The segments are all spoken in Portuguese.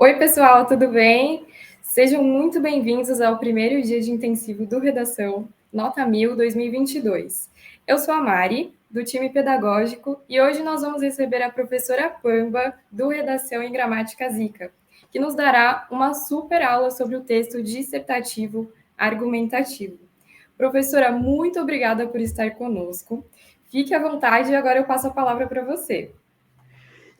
Oi, pessoal, tudo bem? Sejam muito bem-vindos ao primeiro dia de intensivo do Redação Nota 1000 2022. Eu sou a Mari, do time pedagógico, e hoje nós vamos receber a professora Pamba, do Redação em Gramática Zica, que nos dará uma super aula sobre o texto dissertativo argumentativo. Professora, muito obrigada por estar conosco. Fique à vontade e agora eu passo a palavra para você.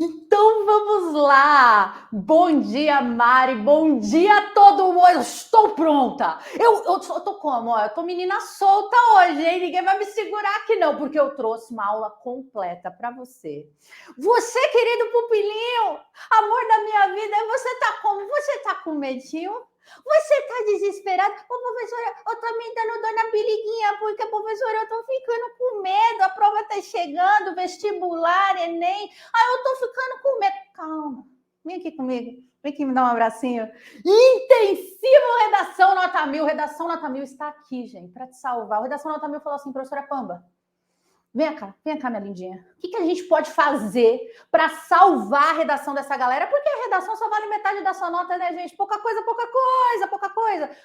Então vamos lá! Bom dia, Mari! Bom dia a todo mundo! Eu estou pronta! Eu tô como? Eu tô menina solta hoje, hein? Ninguém vai me segurar aqui não, porque eu trouxe uma aula completa para você. Você, querido pupilinho, amor da minha vida, você tá como? Você tá com medinho? Você tá desesperado? Ô, professora, eu tô me dando dor na beriguinha, porque, professora, eu tô ficando com medo, a prova tá chegando, vestibular, Enem, eu tô ficando com medo. Calma, vem aqui comigo, vem aqui me dar um abracinho. Intensivo Redação Nota 1000, Redação Nota 1000 está aqui, gente, para te salvar. O Redação Nota 1000 falou assim, professora Pamba, vem cá, minha lindinha. O que a gente pode fazer para salvar a redação dessa galera? Porque a redação só vale metade da sua nota, né, gente? Pouca coisa.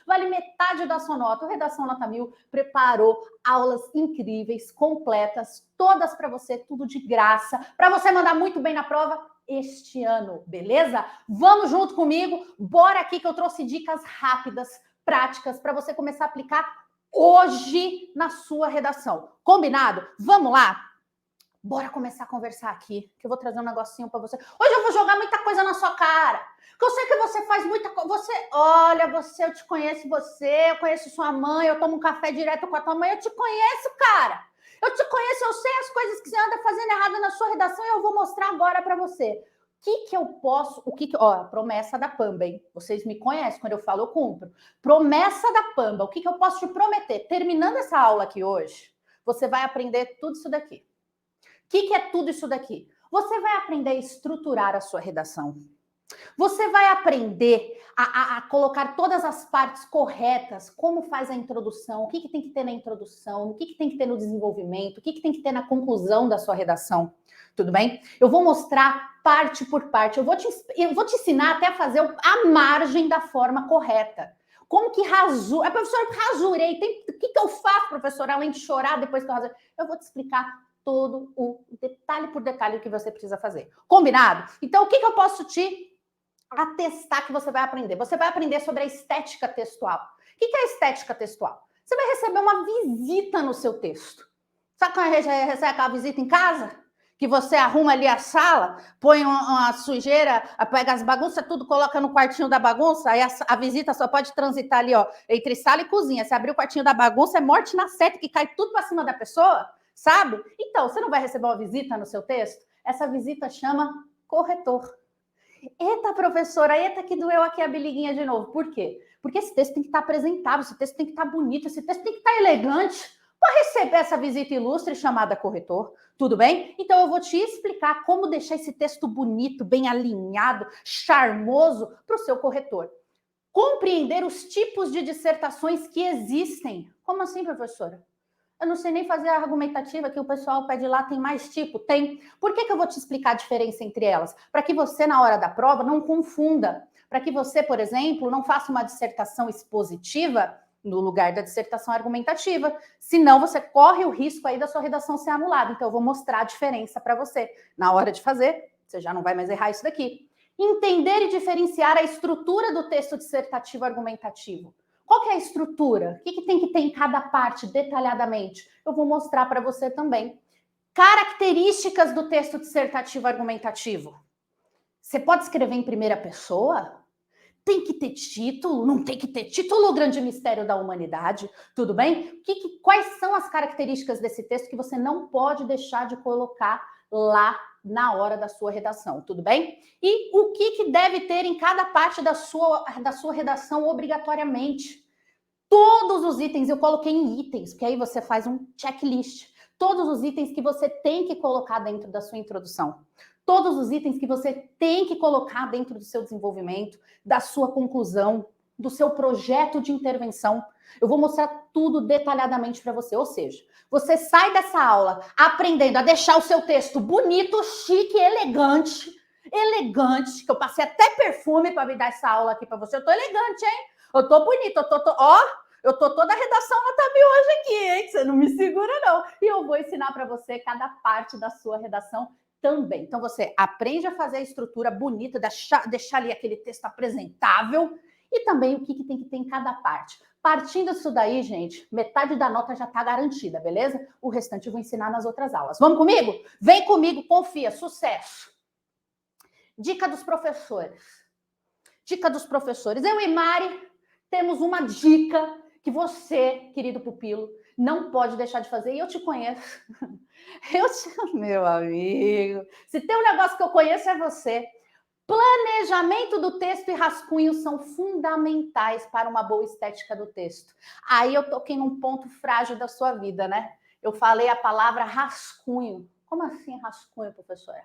Vale metade da sua nota. O Redação Nota 1000 preparou aulas incríveis, completas, todas para você, tudo de graça, para você mandar muito bem na prova este ano, beleza? Vamos junto comigo. Bora aqui que eu trouxe dicas rápidas, práticas, para você começar a aplicar hoje na sua redação. Combinado? Vamos lá? Bora começar a conversar aqui, que eu vou trazer um negocinho para você. Hoje eu vou jogar muita coisa na sua cara. Que eu sei que você faz muita coisa. Eu te conheço eu conheço sua mãe, eu tomo um café direto com a tua mãe, eu te conheço, cara. Eu te conheço, eu sei as coisas que você anda fazendo errado na sua redação e eu vou mostrar agora para você. Promessa da Pamba, hein? Vocês me conhecem, quando eu falo, eu cumpro. Promessa da Pamba, o que eu posso te prometer? Terminando essa aula aqui hoje, você vai aprender tudo isso daqui. O que é tudo isso daqui? Você vai aprender a estruturar a sua redação. Você vai aprender a colocar todas as partes corretas, como faz a introdução, o que tem que ter na introdução, o que tem que ter no desenvolvimento, o que tem que ter na conclusão da sua redação. Tudo bem? Eu vou mostrar parte por parte. Eu vou te ensinar até a fazer a margem da forma correta. Como que rasura? A professora, rasurei. O que eu faço, professora, além de chorar depois que eu rasurei? Eu vou te explicar todo o detalhe por detalhe que você precisa fazer. Combinado? Então, o que eu posso te atestar que você vai aprender? Você vai aprender sobre a estética textual. O que é a estética textual? Você vai receber uma visita no seu texto. Sabe quando a gente recebe aquela visita em casa? Que você arruma ali a sala, põe uma sujeira, pega as bagunças, tudo coloca no quartinho da bagunça, aí a visita só pode transitar ali, ó, entre sala e cozinha. Se abrir o quartinho da bagunça, é morte na seta, que cai tudo para cima da pessoa, sabe? Então, você não vai receber uma visita no seu texto? Essa visita chama corretor. Eita, professora, eita que doeu aqui a biliguinha de novo. Por quê? Porque esse texto tem que estar apresentável, esse texto tem que estar bonito, esse texto tem que estar elegante para receber essa visita ilustre chamada corretor. Tudo bem? Então eu vou te explicar como deixar esse texto bonito, bem alinhado, charmoso para o seu corretor. Compreender os tipos de dissertações que existem. Como assim, professora? Eu não sei nem fazer a argumentativa que o pessoal pede lá, tem mais tipo? Tem. Por que eu vou te explicar a diferença entre elas? Para que você, na hora da prova, não confunda. Para que você, por exemplo, não faça uma dissertação expositiva no lugar da dissertação argumentativa. Senão, você corre o risco aí da sua redação ser anulada. Então, eu vou mostrar a diferença para você. Na hora de fazer, você já não vai mais errar isso daqui. Entender e diferenciar a estrutura do texto dissertativo argumentativo. Qual que é a estrutura? O que tem que ter em cada parte, detalhadamente? Eu vou mostrar para você também. Características do texto dissertativo argumentativo. Você pode escrever em primeira pessoa? Tem que ter título? Não tem que ter título? O grande mistério da humanidade. Tudo bem? Quais são as características desse texto que você não pode deixar de colocar lá na hora da sua redação, tudo bem? E o que deve ter em cada parte da sua redação obrigatoriamente? Todos os itens, eu coloquei em itens, porque aí você faz um checklist. Todos os itens que você tem que colocar dentro da sua introdução. Todos os itens que você tem que colocar dentro do seu desenvolvimento, da sua conclusão, do seu projeto de intervenção. Eu vou mostrar tudo detalhadamente para você. Ou seja, você sai dessa aula aprendendo a deixar o seu texto bonito, chique, elegante, elegante, que eu passei até perfume para me dar essa aula aqui para você. Eu tô elegante, hein? Eu tô bonita, eu tô toda a redação nota 1000 hoje aqui, hein? Você não me segura, não. E eu vou ensinar para você cada parte da sua redação também. Então, você aprende a fazer a estrutura bonita, deixar ali aquele texto apresentável e também o que tem que ter em cada parte. Partindo disso daí, gente, metade da nota já está garantida, beleza? O restante eu vou ensinar nas outras aulas. Vamos comigo? Vem comigo, confia, sucesso. Dica dos professores. Dica dos professores. Eu e Mari temos uma dica que você, querido pupilo, não pode deixar de fazer. E eu te conheço. Meu amigo, se tem um negócio que eu conheço é você. Planejamento do texto e rascunho são fundamentais para uma boa estética do texto. Aí eu toquei num ponto frágil da sua vida, né? Eu falei a palavra rascunho. Como assim rascunho, professora?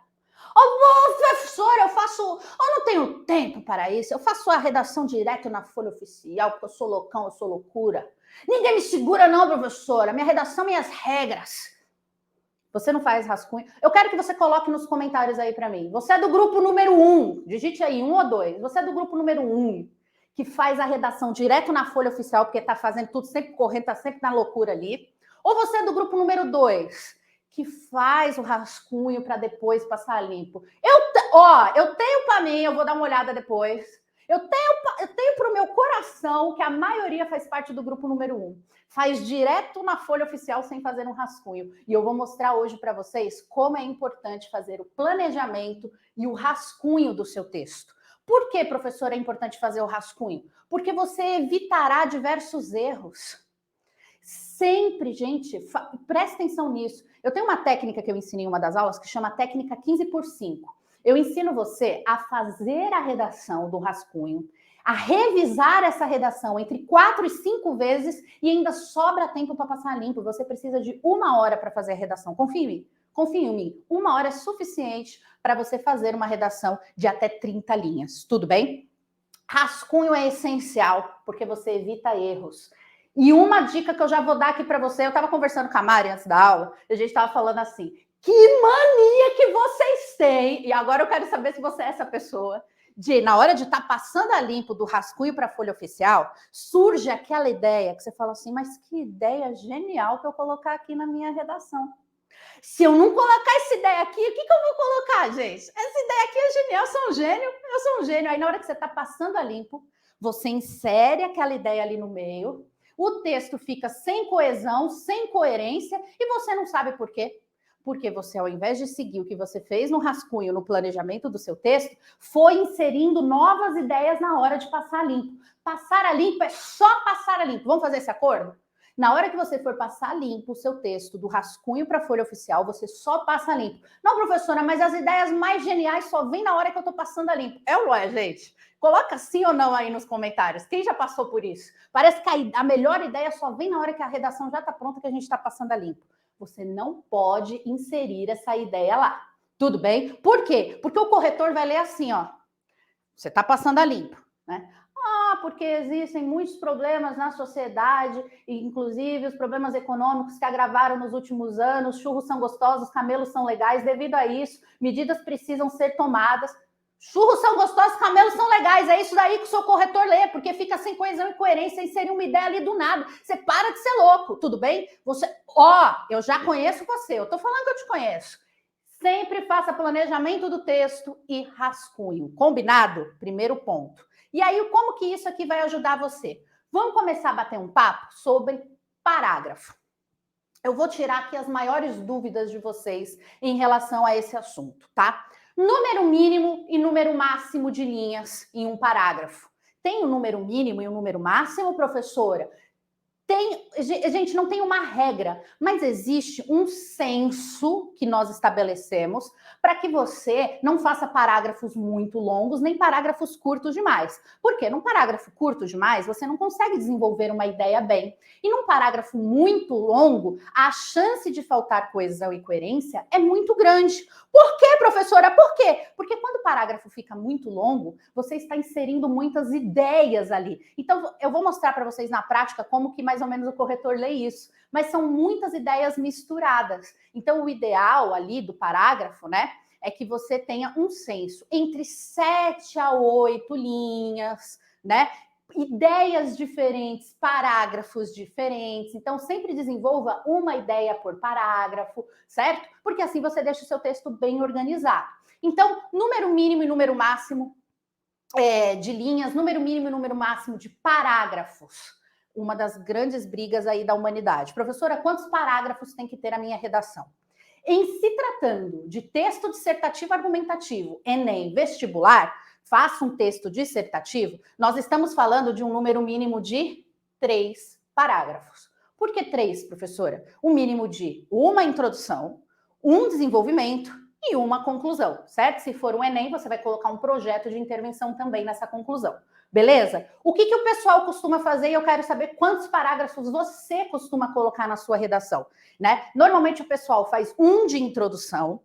Professora, eu não tenho tempo para isso. Eu faço a redação direto na folha oficial, porque eu sou loucão, eu sou loucura. Ninguém me segura não, professora. Minha redação, minhas regras. Você não faz rascunho? Eu quero que você coloque nos comentários aí para mim. Você é do grupo número 1, digite aí 1 ou 2. Você é do grupo número 1, que faz a redação direto na folha oficial, porque está fazendo tudo sempre correndo, está sempre na loucura ali. Ou você é do grupo número 2, que faz o rascunho para depois passar limpo. Eu tenho para mim, eu vou dar uma olhada depois. Eu tenho para o meu coração que a maioria faz parte do grupo número 1. Faz direto na folha oficial sem fazer um rascunho. E eu vou mostrar hoje para vocês como é importante fazer o planejamento e o rascunho do seu texto. Por que, professora, é importante fazer o rascunho? Porque você evitará diversos erros. Sempre, gente, presta atenção nisso. Eu tenho uma técnica que eu ensinei em uma das aulas que chama técnica 15x5. Eu ensino você a fazer a redação do rascunho, a revisar essa redação entre 4 e 5 vezes e ainda sobra tempo para passar limpo. Você precisa de 1 hora para fazer a redação. Confia em mim. Confia em mim. 1 hora é suficiente para você fazer uma redação de até 30 linhas. Tudo bem? Rascunho é essencial porque você evita erros. E uma dica que eu já vou dar aqui para você, eu estava conversando com a Mari antes da aula, e a gente estava falando assim, que mania que vocês têm, e agora eu quero saber se você é essa pessoa, de na hora de estar passando a limpo do rascunho para a folha oficial, surge aquela ideia que você fala assim, mas que ideia genial que eu colocar aqui na minha redação. Se eu não colocar essa ideia aqui, o que eu vou colocar, gente? Essa ideia aqui é genial, eu sou um gênio. Aí na hora que você está passando a limpo, você insere aquela ideia ali no meio, o texto fica sem coesão, sem coerência, e você não sabe por quê. Porque você, ao invés de seguir o que você fez no rascunho, no planejamento do seu texto, foi inserindo novas ideias na hora de passar a limpo. Passar a limpo é só passar a limpo. Vamos fazer esse acordo? Na hora que você for passar limpo o seu texto do rascunho para a folha oficial, você só passa limpo. Não, professora, mas as ideias mais geniais só vêm na hora que eu estou passando a limpo. É ou não é, gente? Coloca sim ou não aí nos comentários. Quem já passou por isso? Parece que a melhor ideia só vem na hora que a redação já está pronta, que a gente está passando a limpo. Você não pode inserir essa ideia lá. Tudo bem? Por quê? Porque o corretor vai ler assim, ó. Você está passando a limpo, né? Porque existem muitos problemas na sociedade, inclusive os problemas econômicos que agravaram nos últimos anos, churros são gostosos, camelos são legais, devido a isso, medidas precisam ser tomadas. Churros são gostosos, camelos são legais, é isso daí que o seu corretor lê, porque fica sem coesão e coerência, inserir uma ideia ali do nada. Você para de ser louco, tudo bem? Eu já conheço você, eu tô falando que eu te conheço. Sempre faça planejamento do texto e rascunho, combinado? Primeiro ponto. E aí, como que isso aqui vai ajudar você? Vamos começar a bater um papo sobre parágrafo. Eu vou tirar aqui as maiores dúvidas de vocês em relação a esse assunto, tá? Número mínimo e número máximo de linhas em um parágrafo. Tem um número mínimo e um número máximo, professora? Gente, não tem uma regra, mas existe um senso que nós estabelecemos para que você não faça parágrafos muito longos, nem parágrafos curtos demais. Por quê? Num parágrafo curto demais, você não consegue desenvolver uma ideia bem. E num parágrafo muito longo, a chance de faltar coesão e coerência é muito grande. Por quê, professora? Por quê? Porque quando o parágrafo fica muito longo, você está inserindo muitas ideias ali. Então, eu vou mostrar para vocês na prática como que mais ou menos o corretor lê isso. Mas são muitas ideias misturadas. Então, o ideal ali do parágrafo, né, é que você tenha um senso entre 7 a 8 linhas, né? Ideias diferentes, parágrafos diferentes. Então, sempre desenvolva uma ideia por parágrafo, certo? Porque assim você deixa o seu texto bem organizado. Então, número mínimo e número máximo de linhas, número mínimo e número máximo de parágrafos. Uma das grandes brigas aí da humanidade. Professora, quantos parágrafos tem que ter a minha redação? Em se tratando de texto dissertativo argumentativo, Enem, vestibular, faça um texto dissertativo, nós estamos falando de um número mínimo de 3 parágrafos. Por que 3, professora? O mínimo de uma introdução, um desenvolvimento e uma conclusão, certo? Se for um Enem, você vai colocar um projeto de intervenção também nessa conclusão. Beleza? O que o pessoal costuma fazer? E eu quero saber quantos parágrafos você costuma colocar na sua redação, né? Normalmente o pessoal faz 1 de introdução,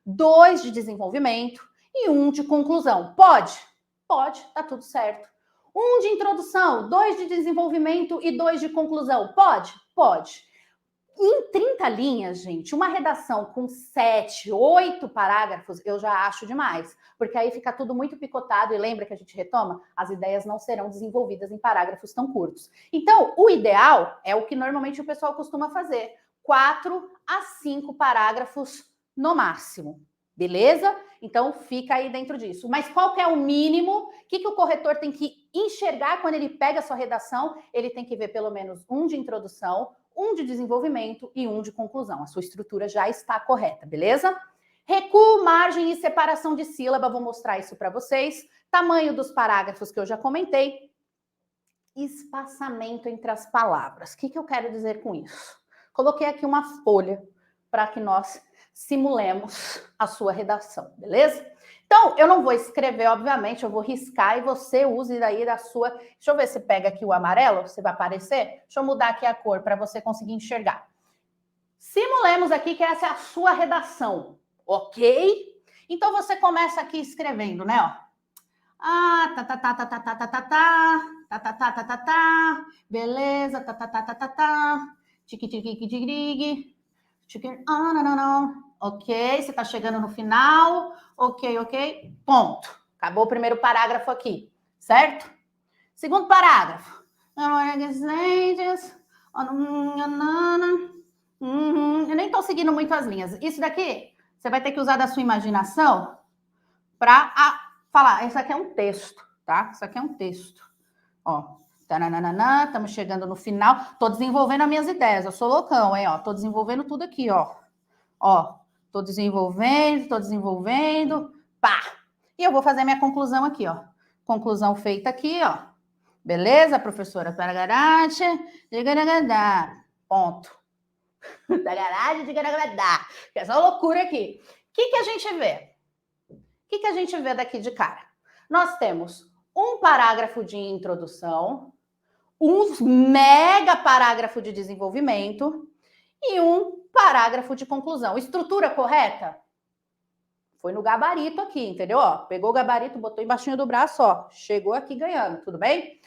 2 de desenvolvimento e 1 de conclusão. Pode? Pode, tá tudo certo. 1 de introdução, 2 de desenvolvimento e 2 de conclusão. Pode? Pode. Em 30 linhas, gente, uma redação com 7, 8 parágrafos, eu já acho demais, porque aí fica tudo muito picotado e lembra que a gente retoma? As ideias não serão desenvolvidas em parágrafos tão curtos. Então, o ideal é o que normalmente o pessoal costuma fazer, 4 a 5 parágrafos no máximo, beleza? Então, fica aí dentro disso. Mas qual que é o mínimo? O que o corretor tem que enxergar quando ele pega a sua redação? Ele tem que ver pelo menos 1 de introdução, 1 de desenvolvimento e 1 de conclusão. A sua estrutura já está correta, beleza? Recuo, margem e separação de sílaba, vou mostrar isso para vocês. Tamanho dos parágrafos que eu já comentei. Espaçamento entre as palavras. O que eu quero dizer com isso? Coloquei aqui uma folha para que nós simulemos a sua redação, beleza? Então, eu não vou escrever, obviamente, eu vou riscar e você use daí da sua... Deixa eu ver se pega aqui o amarelo, se vai aparecer. Deixa eu mudar aqui a cor para você conseguir enxergar. Simulemos aqui que essa é a sua redação, ok? Então, você começa aqui escrevendo, né? Ó. Ah, tá, tá, tá, tá, tá, tá, tá, tá, tá, tá, tá, tá, tá, tá, tá, beleza, tá, tá, tá, tá, tá, tá, tique, tique, tique, tique, tique, ah, não, não, não. Ok, você está chegando no final. Ok, ok. Ponto. Acabou o primeiro parágrafo aqui, certo? Segundo parágrafo. Eu nem estou seguindo muito as linhas. Isso daqui, você vai ter que usar da sua imaginação para falar. Isso aqui é um texto, tá? Isso aqui é um texto. Ó. Estamos chegando no final. Estou desenvolvendo as minhas ideias. Eu sou loucão, hein? Estou desenvolvendo tudo aqui, ó. Ó. Estou desenvolvendo, pá! E eu vou fazer minha conclusão aqui, ó. Conclusão feita aqui, ó. Beleza, professora? Paragarate, ponto. Essa loucura aqui. O que a gente vê? O que a gente vê daqui de cara? Nós temos um parágrafo de introdução, um mega parágrafo de desenvolvimento e um parágrafo de conclusão. Estrutura correta? Foi no gabarito aqui, entendeu? Ó, pegou o gabarito, botou embaixo do braço, ó, chegou aqui ganhando, tudo bem?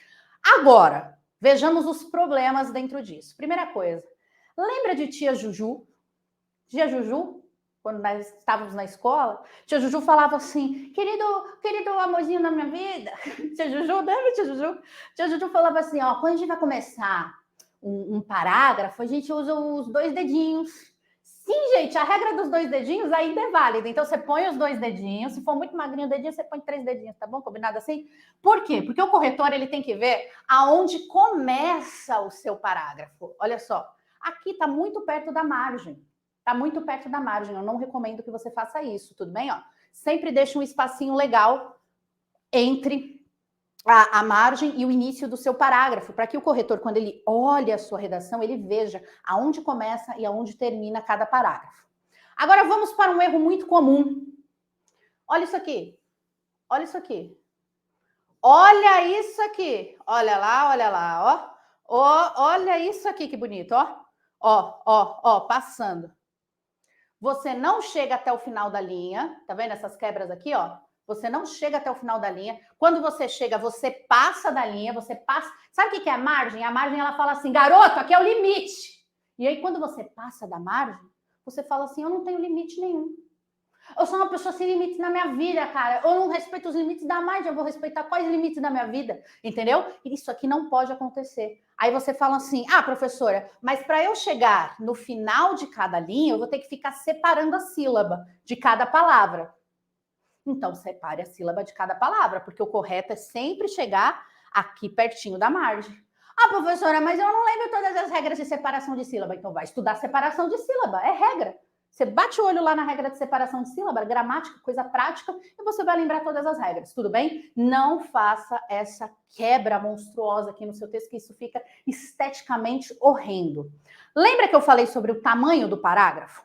Agora, vejamos os problemas dentro disso. Primeira coisa, lembra de tia Juju? Tia Juju, quando nós estávamos na escola, tia Juju falava assim, querido amorzinho da minha vida. Tia Juju, lembra tia Juju? Tia Juju falava assim, ó, quando a gente vai começar um parágrafo, a gente usa os 2 dedinhos. Sim, gente, a regra dos 2 dedinhos ainda é válida. Então, você põe os 2 dedinhos. Se for muito magrinho o dedinho, você põe 3 dedinhos, tá bom? Combinado assim? Por quê? Porque o corretor ele tem que ver aonde começa o seu parágrafo. Olha só, aqui está muito perto da margem. Está muito perto da margem. Eu não recomendo que você faça isso, tudo bem? Ó, sempre deixa um espacinho legal entre a margem e o início do seu parágrafo, para que o corretor, quando ele olha a sua redação, ele veja aonde começa e aonde termina cada parágrafo. Agora vamos para um erro muito comum. Olha isso aqui. Olha isso aqui. Olha isso aqui. Olha lá, ó. Olha isso aqui, que bonito, ó. Ó, passando. Você não chega até o final da linha, tá vendo essas quebras aqui, ó? Você não chega até o final da linha. Quando você chega, você passa da linha, você passa... Sabe o que é a margem? A margem, ela fala assim, garoto, aqui é o limite. E aí, quando você passa da margem, você fala assim, eu não tenho limite nenhum. Eu sou uma pessoa sem limites na minha vida, cara. Eu não respeito os limites da Mari, eu vou respeitar quais limites da minha vida, entendeu? Isso aqui não pode acontecer. Aí você fala assim, professora, mas para eu chegar no final de cada linha, eu vou ter que ficar separando a sílaba de cada palavra. Então, separe a sílaba de cada palavra, porque o correto é sempre chegar aqui pertinho da margem. Professora, mas eu não lembro todas as regras de separação de sílaba. Então, vai estudar separação de sílaba, é regra. Você bate o olho lá na regra de separação de sílaba, gramática, coisa prática, e você vai lembrar todas as regras, tudo bem? Não faça essa quebra monstruosa aqui no seu texto, que isso fica esteticamente horrendo. Lembra que eu falei sobre o tamanho do parágrafo?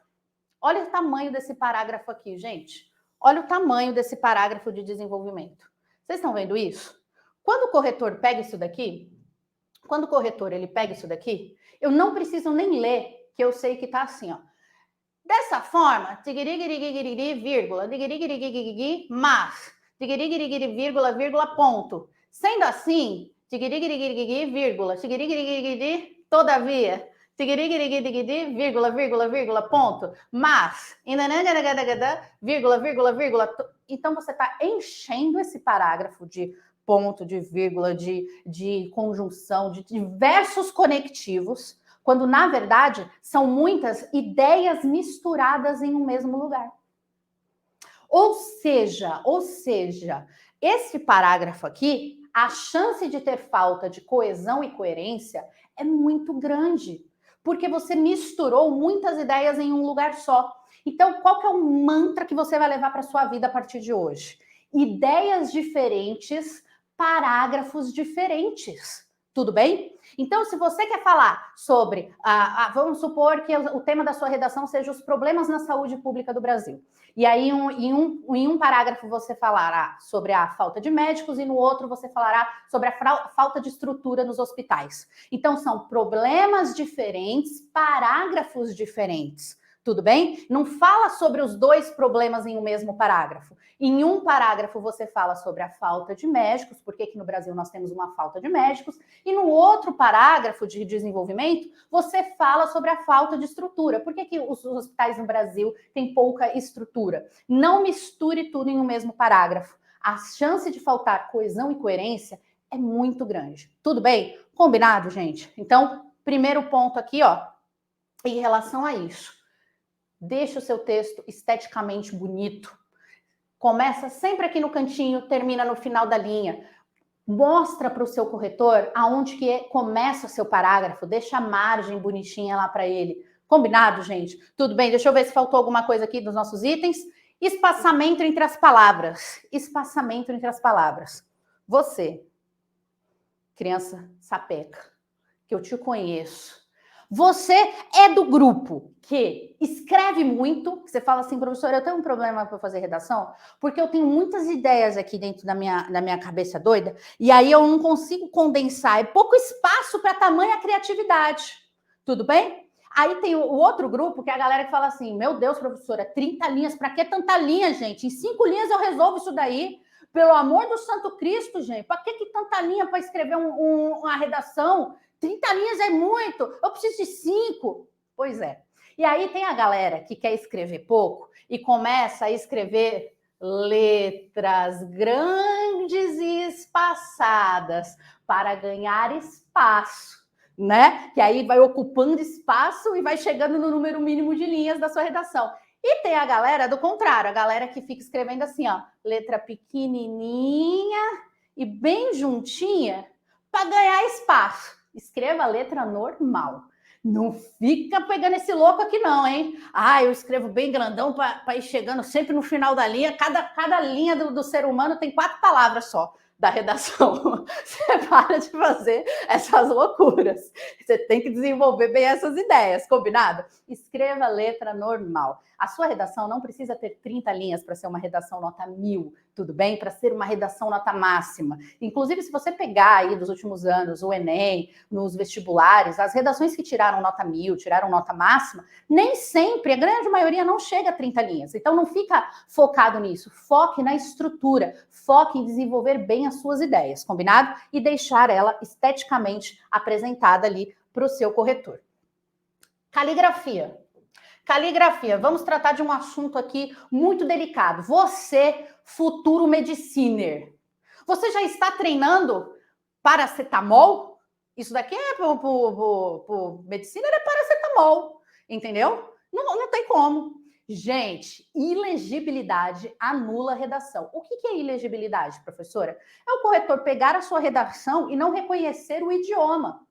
Olha o tamanho desse parágrafo aqui, gente. Olha o tamanho desse parágrafo de desenvolvimento. Vocês estão vendo isso? Quando o corretor pega isso daqui, eu não preciso nem ler, que eu sei que tá assim, ó. Dessa forma, vírgula, mas, vírgula, ponto. Sendo assim, vírgula, todavia, vírgula, ponto. Mas, vírgula. Então, você está enchendo esse parágrafo de ponto, de vírgula, de conjunção, de diversos conectivos, quando, na verdade, são muitas ideias misturadas em um mesmo lugar. Ou seja, esse parágrafo aqui, a chance de ter falta de coesão e coerência é muito grande, porque você misturou muitas ideias em um lugar só. Então, qual que é o mantra que você vai levar para a sua vida a partir de hoje? Ideias diferentes, parágrafos diferentes. Tudo bem? Então, se você quer falar sobre, vamos supor que o tema da sua redação seja os problemas na saúde pública do Brasil. E aí, em um parágrafo, você falará sobre a falta de médicos e no outro você falará sobre a falta de estrutura nos hospitais. Então, são problemas diferentes, parágrafos diferentes. Tudo bem? Não fala sobre os dois problemas em um mesmo parágrafo. Em um parágrafo você fala sobre a falta de médicos, por que no Brasil nós temos uma falta de médicos, e no outro parágrafo de desenvolvimento você fala sobre a falta de estrutura. Por que os hospitais no Brasil têm pouca estrutura? Não misture tudo em um mesmo parágrafo. A chance de faltar coesão e coerência é muito grande. Tudo bem? Combinado, gente? Então, primeiro ponto aqui, ó, em relação a isso. Deixa o seu texto esteticamente bonito. Começa sempre aqui no cantinho, termina no final da linha. Mostra para o seu corretor aonde que começa o seu parágrafo. Deixa a margem bonitinha lá para ele. Combinado, gente? Tudo bem? Deixa eu ver se faltou alguma coisa aqui dos nossos itens. Espaçamento entre as palavras. Espaçamento entre as palavras. Você, criança sapeca, que eu te conheço. Você é do grupo que escreve muito, você fala assim, professora, eu tenho um problema para fazer redação, porque eu tenho muitas ideias aqui dentro da minha cabeça doida, e aí eu não consigo condensar, é pouco espaço para tamanha criatividade. Tudo bem? Aí tem o outro grupo, que é a galera que fala assim, meu Deus, professora, 30 linhas, para que tanta linha, gente? Em 5 linhas eu resolvo isso daí. Pelo amor do Santo Cristo, gente, para que tanta linha para escrever uma redação? 30 linhas é muito, eu preciso de 5. Pois é. E aí tem a galera que quer escrever pouco e começa a escrever letras grandes e espaçadas para ganhar espaço, né? Que aí vai ocupando espaço e vai chegando no número mínimo de linhas da sua redação. E tem a galera do contrário, a galera que fica escrevendo assim, ó, letra pequenininha e bem juntinha para ganhar espaço. Escreva a letra normal. Não fica pegando esse louco aqui não, hein? Eu escrevo bem grandão para ir chegando sempre no final da linha. Cada linha do ser humano tem 4 palavras só da redação. Você para de fazer essas loucuras. Você tem que desenvolver bem essas ideias, combinado? Escreva a letra normal. A sua redação não precisa ter 30 linhas para ser uma redação nota 1000, tudo bem? Para ser uma redação nota máxima. Inclusive, se você pegar aí dos últimos anos o Enem, nos vestibulares, as redações que tiraram nota 1000, tiraram nota máxima, nem sempre, a grande maioria não chega a 30 linhas. Então, não fica focado nisso. Foque na estrutura, foque em desenvolver bem as suas ideias, combinado? E deixar ela esteticamente apresentada ali para o seu corretor. Caligrafia. Caligrafia. Vamos tratar de um assunto aqui muito delicado. Você, futuro mediciner, você já está treinando paracetamol? Isso daqui é pro mediciner, é paracetamol, entendeu? Não tem como. Gente, ilegibilidade anula a redação. O que é ilegibilidade, professora? É o corretor pegar a sua redação e não reconhecer o idioma.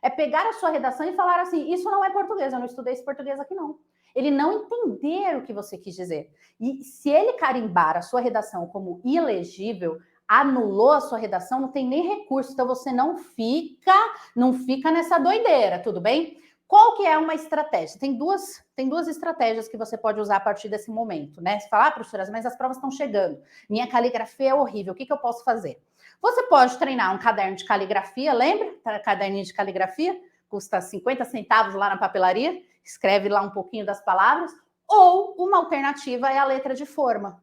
É pegar a sua redação e falar assim, isso não é português, eu não estudei esse português aqui não. Ele não entender o que você quis dizer. E se ele carimbar a sua redação como ilegível, anulou a sua redação, não tem nem recurso, então você não fica nessa doideira, tudo bem? Qual que é uma estratégia? Tem duas estratégias que você pode usar a partir desse momento, né? Você fala, professora, mas as provas estão chegando. Minha caligrafia é horrível, o que eu posso fazer? Você pode treinar um caderno de caligrafia, lembra? Caderninho de caligrafia, custa 50 centavos lá na papelaria, escreve lá um pouquinho das palavras, ou uma alternativa é a letra de forma.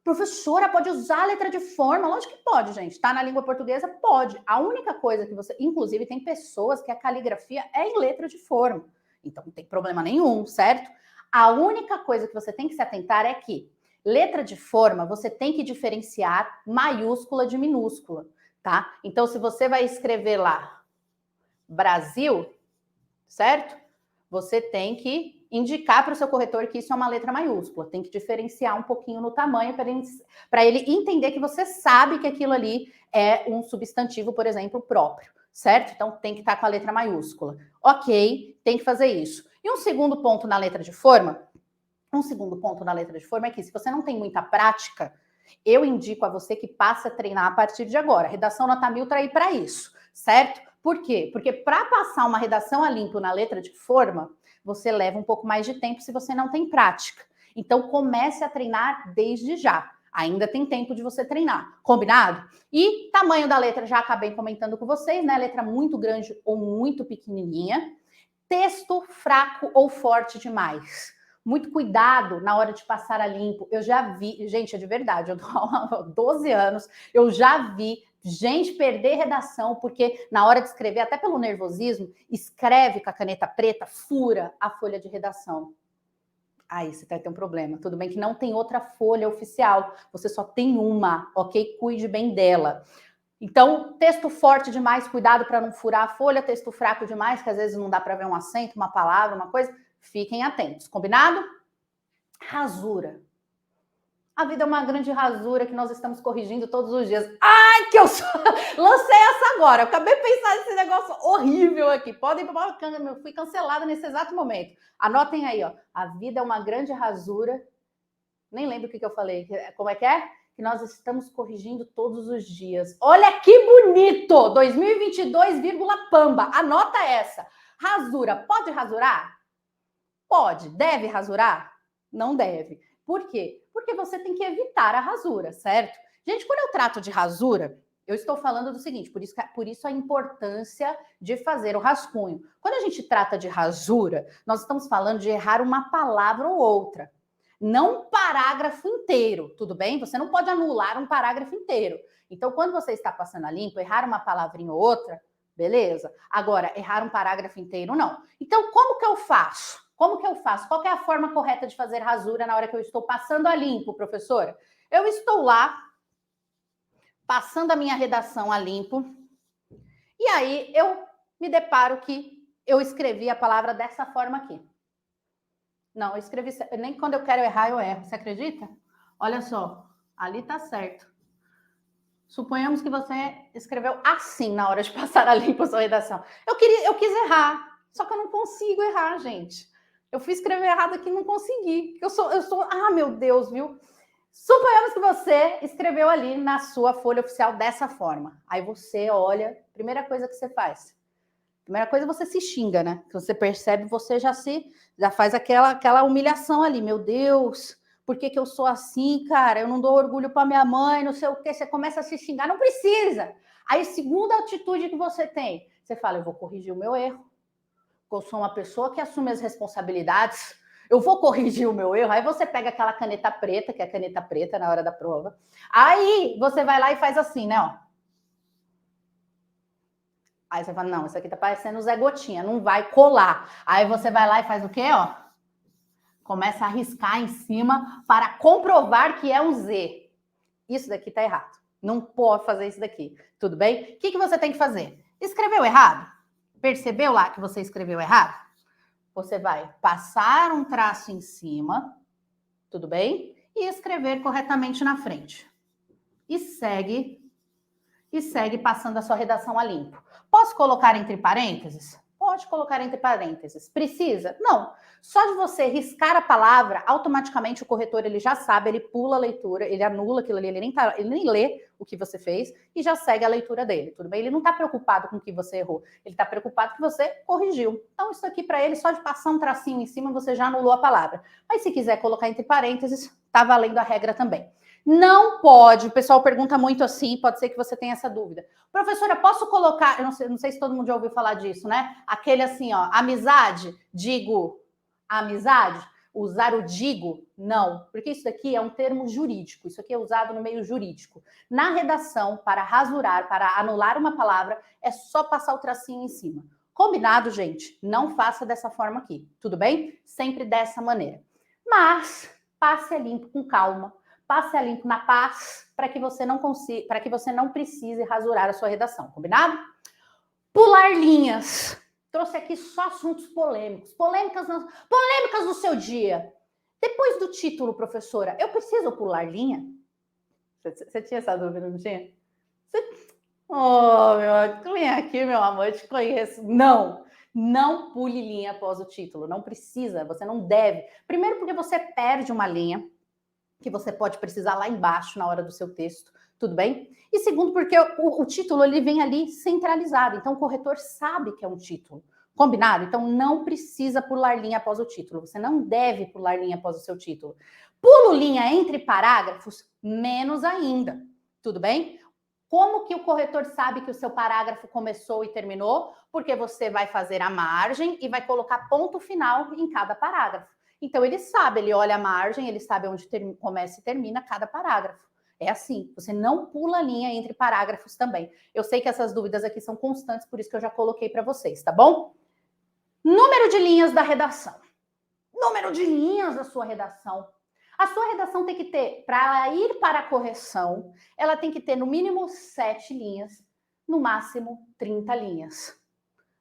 Professora, pode usar a letra de forma? Lógico que pode, gente. Tá na língua portuguesa? Pode. A única coisa que você... Inclusive, tem pessoas que a caligrafia é em letra de forma. Então, não tem problema nenhum, certo? A única coisa que você tem que se atentar é que letra de forma, você tem que diferenciar maiúscula de minúscula, tá? Então, se você vai escrever lá Brasil, certo? Você tem que indicar para o seu corretor que isso é uma letra maiúscula. Tem que diferenciar um pouquinho no tamanho para ele entender que você sabe que aquilo ali é um substantivo, por exemplo, próprio, certo? Então, tem que estar com a letra maiúscula. Ok, tem que fazer isso. E um segundo ponto na letra de forma é que se você não tem muita prática, eu indico a você que passe a treinar a partir de agora. A redação nota 1000 está aí para isso, certo? Por quê? Porque para passar uma redação a limpo na letra de forma, você leva um pouco mais de tempo se você não tem prática. Então, comece a treinar desde já. Ainda tem tempo de você treinar. Combinado? E tamanho da letra, já acabei comentando com vocês, né? Letra muito grande ou muito pequenininha. Texto fraco ou forte demais. Muito cuidado na hora de passar a limpo. Eu já vi, gente, é de verdade, eu dou aula há 12 anos, eu já vi gente perder redação, porque na hora de escrever, até pelo nervosismo, escreve com a caneta preta, fura a folha de redação. Aí você vai ter um problema. Tudo bem que não tem outra folha oficial, você só tem uma, ok? Cuide bem dela. Então, texto forte demais, cuidado para não furar a folha, texto fraco demais, que às vezes não dá para ver um acento, uma palavra, uma coisa. Fiquem atentos, combinado? Rasura. A vida é uma grande rasura que nós estamos corrigindo todos os dias. Ai, que eu sou... Lancei essa agora. Eu acabei de pensar nesse negócio horrível aqui. Podem... Eu fui cancelada nesse exato momento. Anotem aí, ó. A vida é uma grande rasura. Nem lembro o que eu falei. Como é que é? Que nós estamos corrigindo todos os dias. Olha que bonito! 2022, pamba. Anota essa. Rasura. Pode rasurar? Pode. Deve rasurar? Não deve. Por quê? Porque você tem que evitar a rasura, certo? Gente, quando eu trato de rasura, eu estou falando do seguinte, por isso a importância de fazer o rascunho. Quando a gente trata de rasura, nós estamos falando de errar uma palavra ou outra, não um parágrafo inteiro, tudo bem? Você não pode anular um parágrafo inteiro. Então, quando você está passando a limpo, errar uma palavrinha ou outra, beleza? Agora, errar um parágrafo inteiro, não. Então, como que eu faço? Como que eu faço? Qual que é a forma correta de fazer rasura na hora que eu estou passando a limpo, professora? Eu estou lá, passando a minha redação a limpo, e aí eu me deparo que eu escrevi a palavra dessa forma aqui. Não, eu escrevi... Nem quando eu quero errar, eu erro. Você acredita? Olha só, ali tá certo. Suponhamos que você escreveu assim na hora de passar a limpo a sua redação. Eu quis errar, só que eu não consigo errar, gente. Eu fui escrever errado aqui e não consegui. Eu sou... Ah, meu Deus, viu? Suponhamos que você escreveu ali na sua folha oficial dessa forma. Aí você olha, primeira coisa que você faz. Primeira coisa, você se xinga, né? Que você percebe, você já faz aquela humilhação ali. Meu Deus, por que eu sou assim, cara? Eu não dou orgulho para minha mãe, não sei o quê. Você começa a se xingar, não precisa. Aí, segunda atitude que você tem, você fala, eu vou corrigir o meu erro. Eu sou uma pessoa que assume as responsabilidades. Eu vou corrigir o meu erro. Aí você pega aquela caneta preta, que é a caneta preta na hora da prova. Aí você vai lá e faz assim, né? Ó. Aí você fala, não, isso aqui tá parecendo Zé Gotinha, não vai colar. Aí você vai lá e faz o quê, ó? Começa a riscar em cima para comprovar que é um Z. Isso daqui está errado. Não pode fazer isso daqui. Tudo bem? O que você tem que fazer? Escreveu errado? Percebeu lá que você escreveu errado? Você vai passar um traço em cima, tudo bem? E escrever corretamente na frente. E segue passando a sua redação a limpo. Posso colocar entre parênteses? Pode colocar entre parênteses. Precisa? Não. Só de você riscar a palavra, automaticamente o corretor ele já sabe, ele pula a leitura, ele anula aquilo ali, ele nem lê o que você fez e já segue a leitura dele, tudo bem? Ele não está preocupado com o que você errou, ele está preocupado que você corrigiu. Então isso aqui para ele, só de passar um tracinho em cima, você já anulou a palavra. Mas se quiser colocar entre parênteses, tá valendo a regra também. Não pode, o pessoal pergunta muito assim, pode ser que você tenha essa dúvida. Professora, posso colocar, eu não sei se todo mundo já ouviu falar disso, né? Aquele assim, ó, amizade, digo, amizade, usar o digo, não, porque isso daqui é um termo jurídico, isso aqui é usado no meio jurídico. Na redação, para rasurar, para anular uma palavra, é só passar o tracinho em cima. Combinado, gente? Não faça dessa forma aqui, tudo bem? Sempre dessa maneira. Mas passe a limpo com calma. Passe a limpo na paz para que você não precise rasurar a sua redação, combinado? Pular linhas. Trouxe aqui só assuntos polêmicos. Polêmicas do seu dia. Depois do título, professora, eu preciso pular linha? Você tinha essa dúvida, não tinha? Oh, tu vem aqui, meu amor, eu te conheço. Não pule linha após o título. Não precisa, você não deve. Primeiro porque você perde uma linha que você pode precisar lá embaixo na hora do seu texto, tudo bem? E segundo, porque o título ele vem ali centralizado, então o corretor sabe que é um título, combinado? Então não precisa pular linha após o título, você não deve pular linha após o seu título. Pulo linha entre parágrafos, menos ainda, tudo bem? Como que o corretor sabe que o seu parágrafo começou e terminou? Porque você vai fazer a margem e vai colocar ponto final em cada parágrafo. Então, ele sabe, ele olha a margem, ele sabe onde começa e termina cada parágrafo. É assim, você não pula a linha entre parágrafos também. Eu sei que essas dúvidas aqui são constantes, por isso que eu já coloquei para vocês, tá bom? Número de linhas da redação. Número de linhas da sua redação. A sua redação tem que ter, para ela ir para a correção, ela tem que ter no mínimo 7 linhas, no máximo 30 linhas.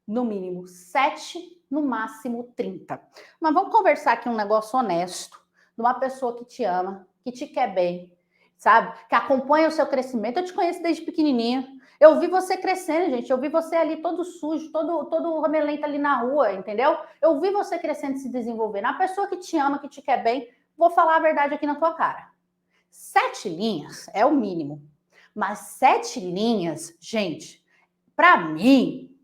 No mínimo 7, no máximo 30. Mas vamos conversar aqui um negócio honesto, de uma pessoa que te ama, que te quer bem, sabe? Que acompanha o seu crescimento. Eu te conheço desde pequenininha. Eu vi você crescendo, gente. Eu vi você ali todo sujo, todo ramelento ali na rua, entendeu? Eu vi você crescendo e se desenvolvendo. A pessoa que te ama, que te quer bem, vou falar a verdade aqui na tua cara. 7 linhas é o mínimo. Mas 7 linhas, gente, para mim,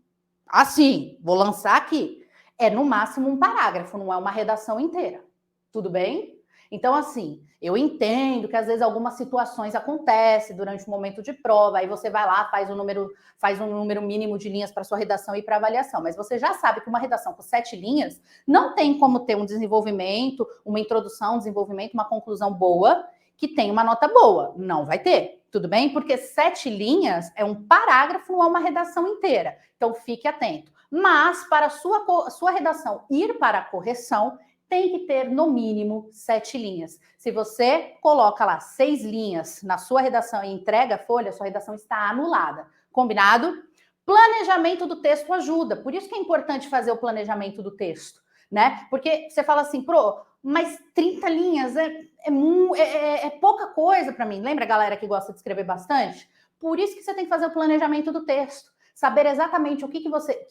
assim, vou lançar aqui. É no máximo um parágrafo, não é uma redação inteira. Tudo bem? Então, assim, eu entendo que às vezes algumas situações acontecem durante o momento de prova, aí você vai lá, faz um número mínimo de linhas para sua redação e para avaliação. Mas você já sabe que uma redação com 7 linhas não tem como ter um desenvolvimento, uma introdução, um desenvolvimento, uma conclusão boa, que tem uma nota boa. Não vai ter. Tudo bem? Porque 7 linhas é um parágrafo, não é uma redação inteira. Então, fique atento. Mas, para a sua redação ir para a correção, tem que ter, no mínimo, 7 linhas. Se você coloca lá 6 linhas na sua redação e entrega a folha, sua redação está anulada. Combinado? Planejamento do texto ajuda. Por isso que é importante fazer o planejamento do texto, né? Porque você fala assim, mas 30 linhas é pouca coisa para mim. Lembra a galera que gosta de escrever bastante? Por isso que você tem que fazer o planejamento do texto. Saber exatamente o que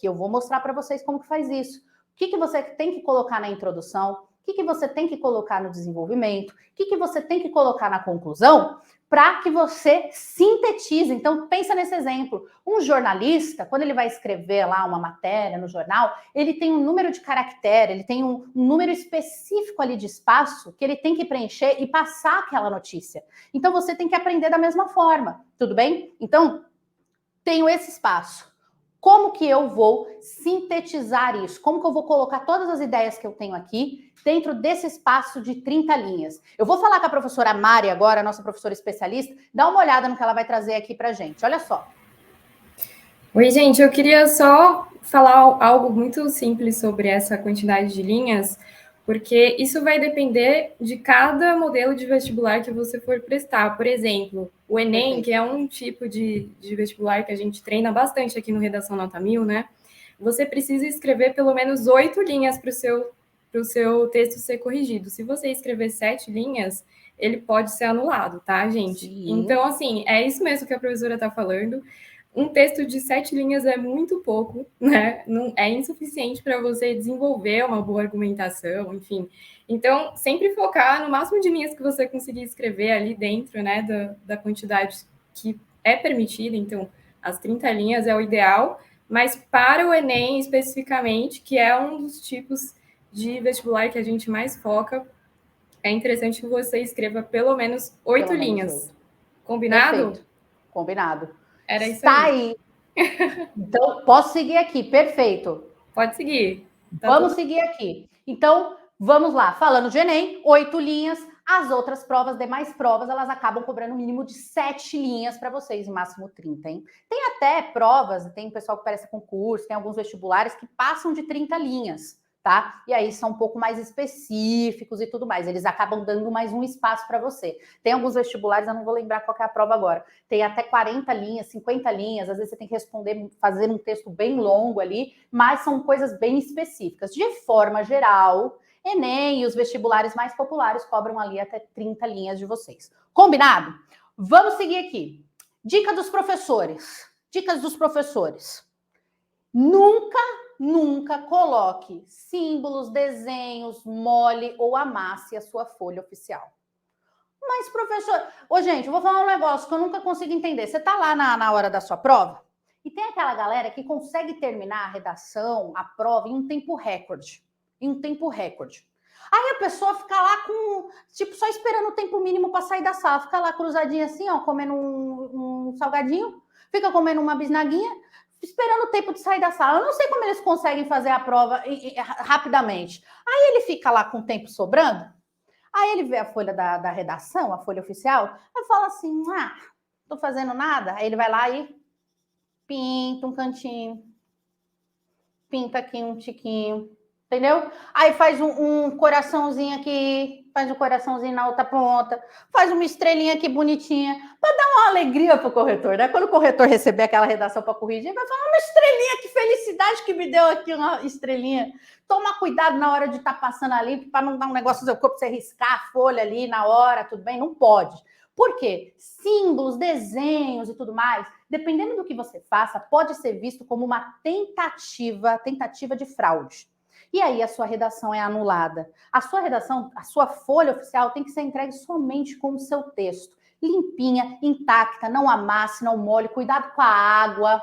eu vou mostrar para vocês como que faz isso. O que você tem que colocar na introdução, o que você tem que colocar no desenvolvimento, o que você tem que colocar na conclusão, para que você sintetize. Então, pensa nesse exemplo. Um jornalista, quando ele vai escrever lá uma matéria no jornal, ele tem um número de caractere, ele tem um número específico ali de espaço que ele tem que preencher e passar aquela notícia. Então, você tem que aprender da mesma forma, tudo bem? Então, tenho esse espaço. Como que eu vou sintetizar isso? Como que eu vou colocar todas as ideias que eu tenho aqui dentro desse espaço de 30 linhas? Eu vou falar com a professora Mari agora, a nossa professora especialista, dá uma olhada no que ela vai trazer aqui pra gente. Olha só. Oi, gente, eu queria só falar algo muito simples sobre essa quantidade de linhas, porque isso vai depender de cada modelo de vestibular que você for prestar. Por exemplo, o Enem, Perfeito. que é um tipo de vestibular que a gente treina bastante aqui no Redação Nota 1000, né? Você precisa escrever pelo menos 8 linhas para o seu texto ser corrigido. Se você escrever 7 linhas, ele pode ser anulado, tá, gente? Sim. Então, assim, é isso mesmo que a professora está falando. Um texto de 7 linhas é muito pouco, né? Não, é insuficiente para você desenvolver uma boa argumentação, enfim. Então, sempre focar no máximo de linhas que você conseguir escrever ali dentro, né, da quantidade que é permitida. Então, as 30 linhas é o ideal, mas para o Enem especificamente, que é um dos tipos de vestibular que a gente mais foca, é interessante que você escreva pelo menos 8 Pelo menos linhas. 8. Combinado? Perfeito. Combinado. Era isso Está aí. aí. Então, posso seguir aqui. Perfeito. Pode seguir. Tá Vamos tudo. seguir aqui. Então, vamos lá. Falando de Enem, 8 linhas. As outras provas, demais provas, elas acabam cobrando um mínimo de 7 linhas para vocês, máximo 30, hein? Tem até provas, tem pessoal que presta concurso, tem alguns vestibulares que passam de 30 linhas, tá? E aí são um pouco mais específicos e tudo mais. Eles acabam dando mais um espaço para você. Tem alguns vestibulares, eu não vou lembrar qual é a prova agora. Tem até 40 linhas, 50 linhas, às vezes você tem que responder, fazer um texto bem longo ali, mas são coisas bem específicas. De forma geral, Enem e os vestibulares mais populares cobram ali até 30 linhas de vocês. Combinado? Vamos seguir aqui. Dica dos professores. Dicas dos professores. Nunca coloque símbolos, desenhos, mole ou amasse a sua folha oficial. Mas, professor... Ô, gente, eu vou falar um negócio que eu nunca consigo entender. Você tá lá na hora da sua prova e tem aquela galera que consegue terminar a redação, a prova, em um tempo recorde. Em um tempo recorde. Aí a pessoa fica lá com, tipo, só esperando o tempo mínimo para sair da sala. Fica lá cruzadinha assim, ó, comendo um salgadinho, fica comendo uma bisnaguinha, esperando o tempo de sair da sala. Eu não sei como eles conseguem fazer a prova rapidamente. Aí ele fica lá com o tempo sobrando, aí ele vê a folha da redação, a folha oficial, aí fala assim, tô fazendo nada. Aí ele vai lá e pinta um cantinho, pinta aqui um tiquinho, entendeu? Aí faz um coraçãozinho aqui, faz um coraçãozinho na outra ponta, faz uma estrelinha aqui bonitinha, para dar uma alegria pro corretor, né? Quando o corretor receber aquela redação para corrigir, ele vai falar, uma estrelinha, que felicidade que me deu aqui uma estrelinha. Toma cuidado na hora de estar passando ali, para não dar um negócio do seu corpo, você riscar a folha ali na hora, tudo bem? Não pode. Por quê? Símbolos, desenhos e tudo mais, dependendo do que você faça, pode ser visto como uma tentativa de fraude. E aí a sua redação é anulada. A sua redação, a sua folha oficial tem que ser entregue somente com o seu texto. Limpinha, intacta, não amasse, não molhe, cuidado com a água.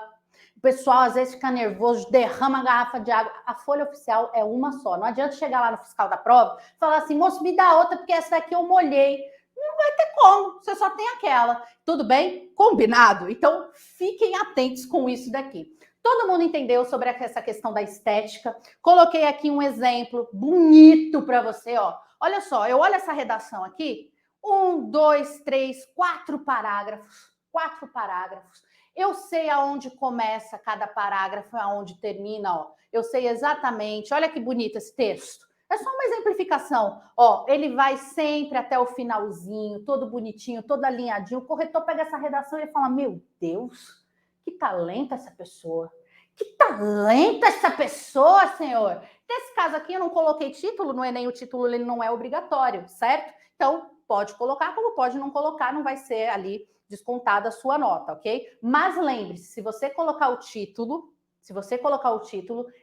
O pessoal às vezes fica nervoso, derrama a garrafa de água. A folha oficial é uma só. Não adianta chegar lá no fiscal da prova e falar assim, moço, me dá outra porque essa daqui eu molhei. Não vai ter como, você só tem aquela. Tudo bem? Combinado? Então, fiquem atentos com isso daqui. Todo mundo entendeu sobre essa questão da estética. Coloquei aqui um exemplo bonito para você, ó. Olha só, eu olho essa redação aqui. 1, 2, 3, 4 parágrafos. 4 parágrafos. Eu sei aonde começa cada parágrafo e aonde termina, ó. Eu sei exatamente. Olha que bonito esse texto. É só uma exemplificação. Ó, ele vai sempre até o finalzinho, todo bonitinho, todo alinhadinho. O corretor pega essa redação e fala, meu Deus, que talento essa pessoa. Que talento essa pessoa, senhor. Nesse caso aqui, eu não coloquei título no Enem, o título ele não é obrigatório, certo? Então, pode colocar, como pode não colocar, não vai ser ali descontada a sua nota, ok? Mas lembre-se, se você colocar o título,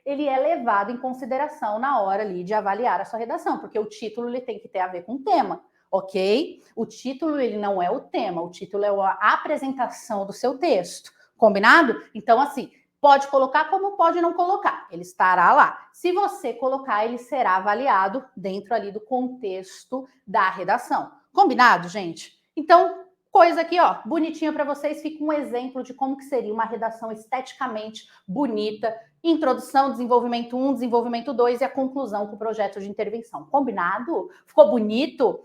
ele é levado em consideração na hora ali de avaliar a sua redação, porque o título ele tem que ter a ver com o tema, ok? O título ele não é o tema, o título é a apresentação do seu texto, combinado? Então, assim, pode colocar como pode não colocar, ele estará lá. Se você colocar, ele será avaliado dentro ali do contexto da redação. Combinado, gente? Então, coisa aqui, ó, bonitinha para vocês, fica um exemplo de como que seria uma redação esteticamente bonita, introdução, desenvolvimento 1, desenvolvimento 2 e a conclusão com o projeto de intervenção. Combinado? Ficou bonito?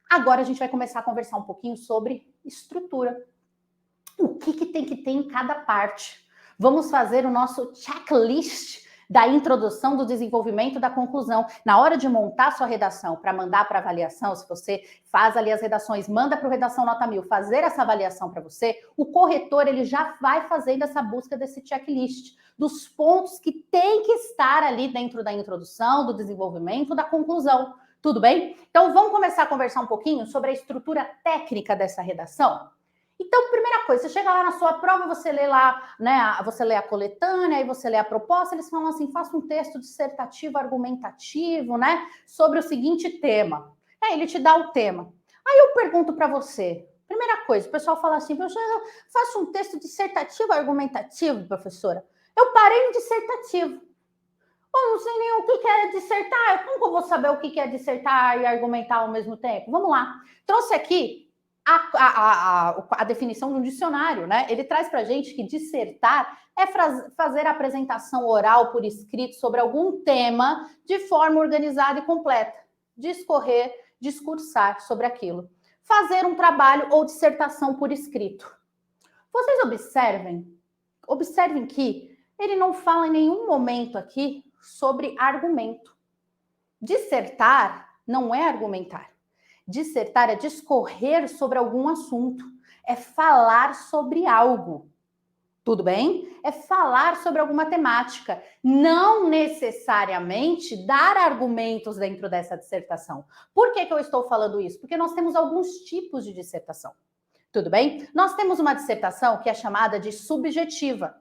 Agora a gente vai começar a conversar um pouquinho sobre estrutura. O que tem que ter em cada parte? Vamos fazer o nosso checklist da introdução, do desenvolvimento, da conclusão. Na hora de montar sua redação para mandar para avaliação, se você faz ali as redações, manda para o Redação Nota 1000 fazer essa avaliação para você, o corretor ele já vai fazendo essa busca desse checklist, dos pontos que tem que estar ali dentro da introdução, do desenvolvimento, da conclusão. Tudo bem? Então, vamos começar a conversar um pouquinho sobre a estrutura técnica dessa redação? Então, primeira coisa, você chega lá na sua prova, você lê lá, né, você lê a coletânea, aí você lê a proposta, eles falam assim, faça um texto dissertativo, argumentativo, né, sobre o seguinte tema. Aí ele te dá o tema. Aí eu pergunto para você, primeira coisa, o pessoal fala assim, professora, faça um texto dissertativo, argumentativo, professora. Eu parei no dissertativo. Eu não sei nem o que é dissertar, como que eu vou saber o que é dissertar e argumentar ao mesmo tempo? Vamos lá. Trouxe aqui a definição de um dicionário, né? Ele traz para a gente que dissertar é fazer a apresentação oral por escrito sobre algum tema de forma organizada e completa. Discorrer, discursar sobre aquilo. Fazer um trabalho ou dissertação por escrito. Vocês observem que ele não fala em nenhum momento aqui sobre argumento. Dissertar não é argumentar. Dissertar é discorrer sobre algum assunto, é falar sobre algo. Tudo bem? É falar sobre alguma temática, não necessariamente dar argumentos dentro dessa dissertação. Por que eu estou falando isso? Porque nós temos alguns tipos de dissertação. Tudo bem? Nós temos uma dissertação que é chamada de subjetiva.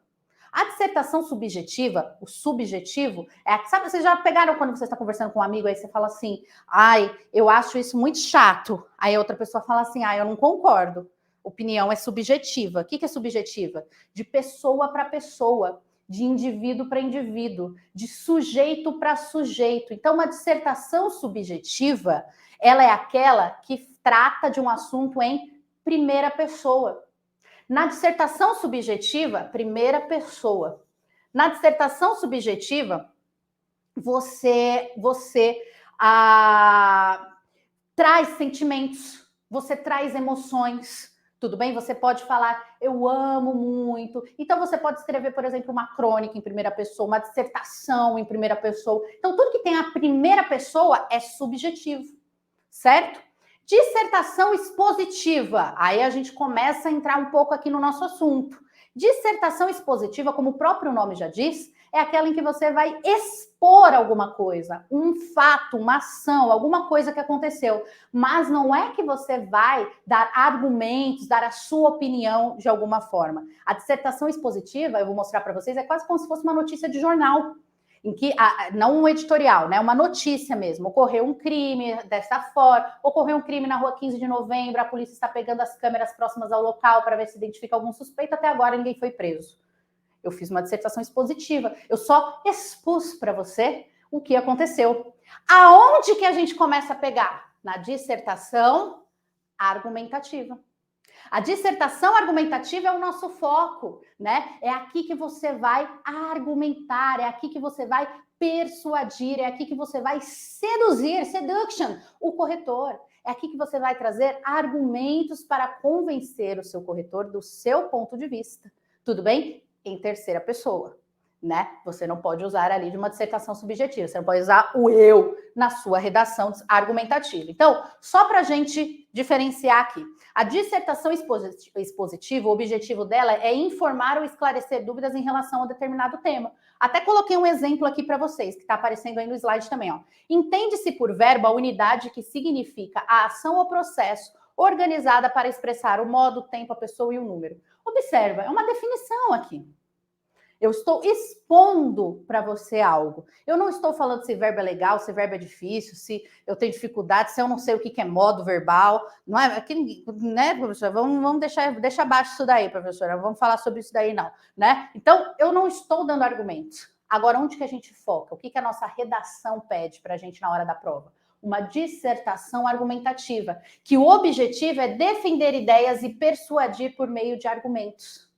A dissertação subjetiva, o subjetivo, sabe, vocês já pegaram quando você está conversando com um amigo, aí você fala assim, ai, eu acho isso muito chato. Aí a outra pessoa fala assim, ai, eu não concordo. Opinião é subjetiva. O que é subjetiva? De pessoa para pessoa, de indivíduo para indivíduo, de sujeito para sujeito. Então, uma dissertação subjetiva, ela é aquela que trata de um assunto em primeira pessoa. Na dissertação subjetiva, primeira pessoa. Na dissertação subjetiva, você traz sentimentos, você traz emoções, tudo bem? Você pode falar, eu amo muito. Então, você pode escrever, por exemplo, uma crônica em primeira pessoa, uma dissertação em primeira pessoa. Então, tudo que tem a primeira pessoa é subjetivo, certo? Dissertação expositiva. Aí a gente começa a entrar um pouco aqui no nosso assunto. Dissertação expositiva, como o próprio nome já diz, é aquela em que você vai expor alguma coisa, um fato, uma ação, alguma coisa que aconteceu. Mas não é que você vai dar argumentos, dar a sua opinião de alguma forma. A dissertação expositiva, eu vou mostrar para vocês, é quase como se fosse uma notícia de jornal. Em que, não um editorial, né? Uma notícia mesmo. Ocorreu um crime dessa forma, ocorreu um crime na rua 15 de novembro, a polícia está pegando as câmeras próximas ao local para ver se identifica algum suspeito, até agora ninguém foi preso. Eu fiz uma dissertação expositiva, eu só expus para você o que aconteceu. Aonde que a gente começa a pegar? Na dissertação argumentativa. A dissertação argumentativa é o nosso foco, né? É aqui que você vai argumentar, é aqui que você vai persuadir, é aqui que você vai seduzir, seduction, o corretor. É aqui que você vai trazer argumentos para convencer o seu corretor do seu ponto de vista. Tudo bem? Em terceira pessoa, né? Você não pode usar ali de uma dissertação subjetiva, você não pode usar o eu na sua redação argumentativa. Então, só para a gente diferenciar aqui, a dissertação expositiva, o objetivo dela é informar ou esclarecer dúvidas em relação a determinado tema. Até coloquei um exemplo aqui para vocês, que está aparecendo aí no slide também, ó. Entende-se por verbo a unidade que significa a ação ou processo organizada para expressar o modo, o tempo, a pessoa e o número. Observa, é uma definição aqui. Eu estou expondo para você algo. Eu não estou falando se verbo é legal, se verbo é difícil, se eu tenho dificuldade, se eu não sei o que é modo verbal. Não é, aqui, né, professora? Vamos deixar abaixo isso daí, professora. Vamos falar sobre isso daí, não. Né? Então, eu não estou dando argumentos. Agora, onde que a gente foca? O que a nossa redação pede para a gente na hora da prova? Uma dissertação argumentativa, que o objetivo é defender ideias e persuadir por meio de argumentos.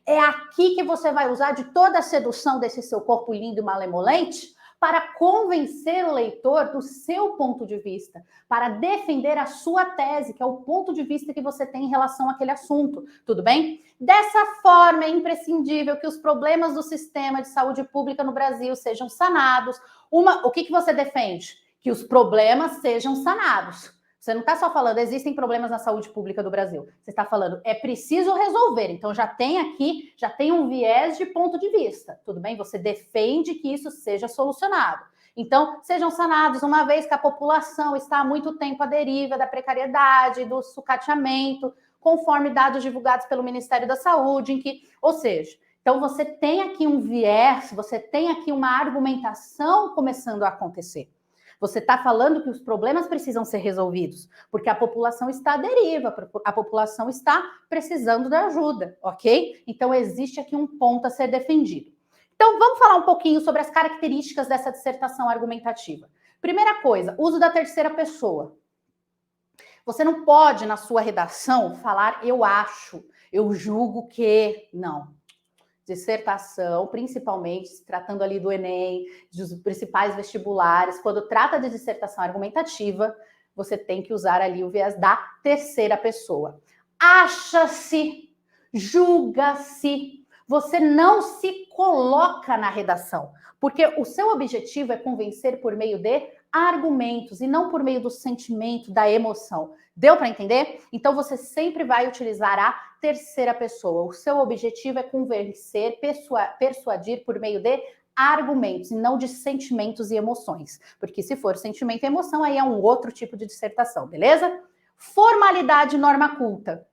É aqui que você vai usar de toda a sedução desse seu corpo lindo e malemolente para convencer o leitor do seu ponto de vista, para defender a sua tese, que é o ponto de vista que você tem em relação àquele assunto, tudo bem? Dessa forma, é imprescindível que os problemas do sistema de saúde pública no Brasil sejam sanados. O que você defende? Que os problemas sejam sanados. Você não está só falando, existem problemas na saúde pública do Brasil. Você está falando, é preciso resolver. Então, já tem um viés de ponto de vista. Tudo bem? Você defende que isso seja solucionado. Então, sejam sanados, uma vez que a população está há muito tempo à deriva da precariedade, do sucateamento, conforme dados divulgados pelo Ministério da Saúde, ou seja, então você tem aqui um viés, você tem aqui uma argumentação começando a acontecer. Você está falando que os problemas precisam ser resolvidos, porque a população está à deriva, a população está precisando de ajuda, ok? Então, existe aqui um ponto a ser defendido. Então, vamos falar um pouquinho sobre as características dessa dissertação argumentativa. Primeira coisa, uso da terceira pessoa. Você não pode, na sua redação, falar eu acho, eu julgo que... Não. Dissertação, principalmente se tratando ali do Enem, dos principais vestibulares, quando trata de dissertação argumentativa, você tem que usar ali o viés da terceira pessoa. Acha-se, julga-se, você não se coloca na redação, porque o seu objetivo é convencer por meio de argumentos e não por meio do sentimento, da emoção. Deu para entender? Então você sempre vai utilizar a terceira pessoa. O seu objetivo é convencer, persuadir por meio de argumentos e não de sentimentos e emoções. Porque se for sentimento e emoção, aí é um outro tipo de dissertação, beleza? Formalidade e norma culta.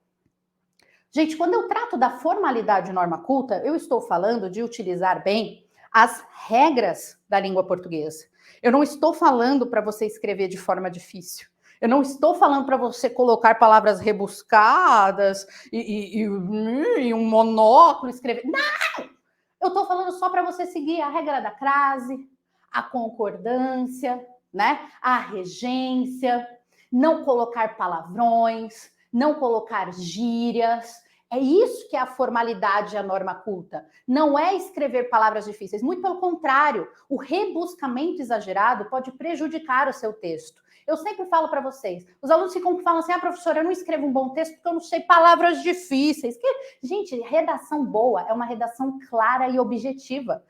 Gente, quando eu trato da formalidade e norma culta, eu estou falando de utilizar bem as regras da língua portuguesa. Eu não estou falando para você escrever de forma difícil. Eu não estou falando para você colocar palavras rebuscadas e um monóculo, escrever. Não! Eu estou falando só para você seguir a regra da crase, a concordância, né? A regência, não colocar palavrões, não colocar gírias. É isso que é a formalidade e a norma culta. Não é escrever palavras difíceis. Muito pelo contrário, o rebuscamento exagerado pode prejudicar o seu texto. Eu sempre falo para vocês, os alunos falam assim, professora, eu não escrevo um bom texto porque eu não sei palavras difíceis. Gente, redação boa é uma redação clara e objetiva.